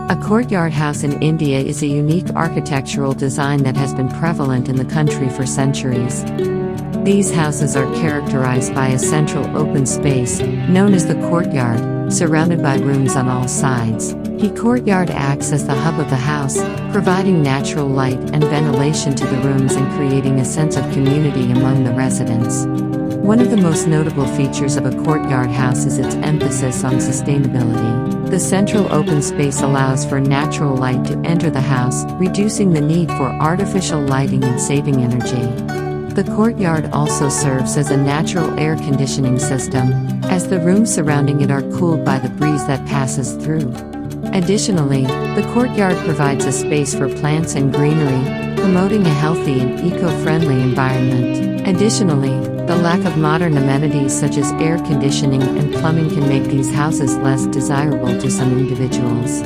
A courtyard house in India is a unique architectural design that has been prevalent in the country for centuries. These houses are characterized by a central open space, known as the courtyard, surrounded by rooms on all sides. The courtyard acts as the hub of the house, providing natural light and ventilation to the rooms and creating a sense of community among the residents. One of the most notable features of a courtyard house is its emphasis on sustainability. The central open space allows for natural light to enter the house, reducing the need for artificial lighting and saving energy. The courtyard also serves as a natural air conditioning system, as the rooms surrounding it are cooled by the breeze that passes through. Additionally, the courtyard provides a space for plants and greenery, promoting a healthy and eco-friendly environment. Additionally, the lack of modern amenities such as air conditioning and plumbing can make these houses less desirable to some individuals.